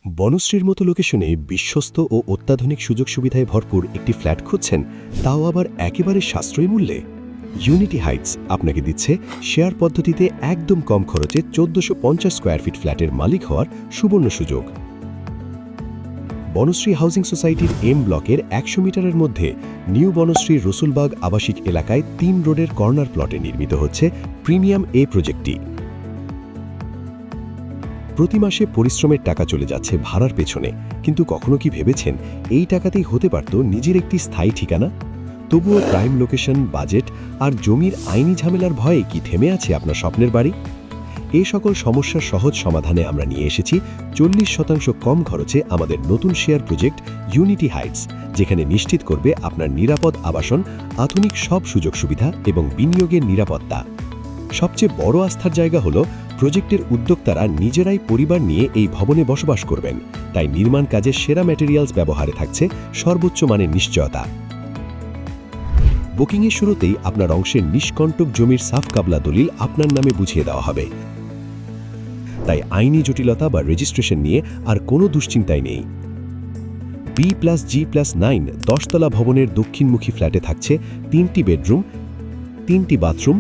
বনশ্রীর মতো লোকেশনে বিশ্বস্ত ও অত্যাধুনিক সুযোগ সুবিধায় ভরপুর একটি ফ্ল্যাট খুঁজছেন, তাও আবার একেবারে সাশ্রয়ী মূল্যে। ইউনিটি হাইটস আপনাকে দিচ্ছে শেয়ার পদ্ধতিতে একদম কম খরচে ১৪৫০ স্কোয়ার ফিট ফ্ল্যাটের মালিক হওয়ার সুবর্ণ সুযোগ। বনশ্রী হাউজিং সোসাইটির এম ব্লকের ১০০ মিটারের মধ্যে নিউ বনশ্রী রসুলবাগ আবাসিক এলাকায় ৩ রোডের কর্নার প্লটে নির্মিত হচ্ছে প্রিমিয়াম এ প্রজেক্টটি। প্রতি মাসে পরিশ্রমের টাকা চলে যাচ্ছে ভাড়ার পেছনে, কিন্তু কখনো কি ভেবেছেন এই টাকাতেই হতে পারত নিজের একটি স্থায়ী ঠিকানা? তবুও প্রাইম লোকেশন, বাজেট আর জমির আইনি ঝামেলার ভয়ে কি থেমে আছে আপনার স্বপ্নের বাড়ি? এই সকল সমস্যার সহজ সমাধানে আমরা নিয়ে এসেছি ৪০% কম খরচে আমাদের নতুন শেয়ার প্রজেক্ট ইউনিটি হাইটস, যেখানে নিশ্চিত করবে আপনার নিরাপদ আবাসন, আধুনিক সব সুযোগ সুবিধা এবং বিনিয়োগের নিরাপত্তা। সবচেয়ে বড় আস্থার জায়গা হলো প্রজেক্টের উদ্যোক্তারা নিজেরাই পরিবার নিয়ে এই ভবনে বসবাস করবেন, তাই নির্মাণ কাজে সেরা ম্যাটেরিয়ালস ব্যবহারে থাকছে সর্বোচ্চ মানের নিশ্চয়তা। বুকিংয়ের শুরুতেই আপনার অংশের নিষ্কণ্টক জমির সাফ কাবলা দলিল আপনার নামে বুঝিয়ে দেওয়া হবে, তাই আইনি জটিলতা বা রেজিস্ট্রেশন নিয়ে আর কোনো দুশ্চিন্তাই নেই। B+G+9 10তলা ভবনের দক্ষিণমুখী ফ্ল্যাটে থাকছে 3টি বেডরুম, 3টি বাথরুম,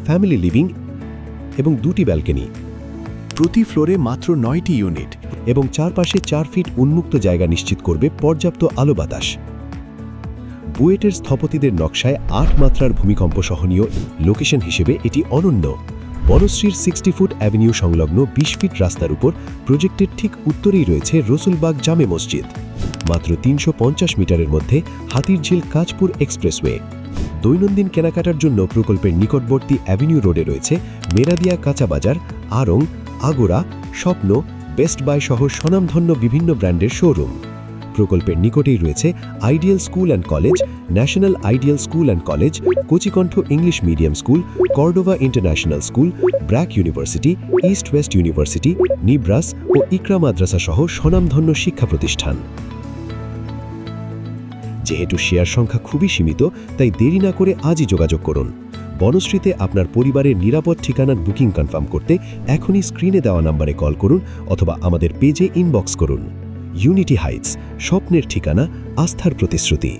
ফ্যামিলি লিভিং এবং 2টি ব্যালকনি। প্রতি ফ্লোরে মাত্র 9টি ইউনিট এবং চারপাশে 4 ফিট উন্মুক্ত জায়গা নিশ্চিত করবে পর্যাপ্ত আলো বাতাস। বুয়েটের স্থপতিদের নকশায় 8 মাত্রার ভূমিকম্প সহনীয় লোকেশন হিসেবে এটি অনন্য। বনশ্রীর 60 ফুট অ্যাভিনিউ সংলগ্ন 20 ফিট রাস্তার উপর প্রজেক্টের ঠিক উত্তরেই রয়েছে রসুলবাগ জামে মসজিদ। মাত্র 350 মিটারের মধ্যে হাতিরঝিল কাঁচপুর এক্সপ্রেসওয়ে। দৈনন্দিন কেনাকাটার জন্য প্রকল্পের নিকটবর্তী অ্যাভিনিউ রোডে রয়েছে মেরাদিয়া কাঁচা বাজার, আড়ং, আগোরা, স্বপ্ন, বেস্ট বাই সহ স্বনামধন্য বিভিন্ন ব্র্যান্ডের শোরুম। প্রকল্পের নিকটেই রয়েছে Ideal School and College, National Ideal School and College, Kochikontho English Medium School, Cordova International School, BRAC University, East West University, Nibras ও ইকরা মাদ্রাসা সহ স্বনামধন্য শিক্ষা প্রতিষ্ঠান। যেহেতু শেয়ার সংখ্যা খুবই সীমিত, তাই দেরি না করে আজই যোগাযোগ করুন। বনশ্রীতে আপনার পরিবারের নিরাপদ ঠিকানার বুকিং কনফার্ম করতে এখনই স্ক্রিনে দেওয়া নম্বরে কল করুন অথবা আমাদের পেজে ইনবক্স করুন। ইউনিটি হাইটস, স্বপ্নের ঠিকানা, আস্থার প্রতিশ্রুতি।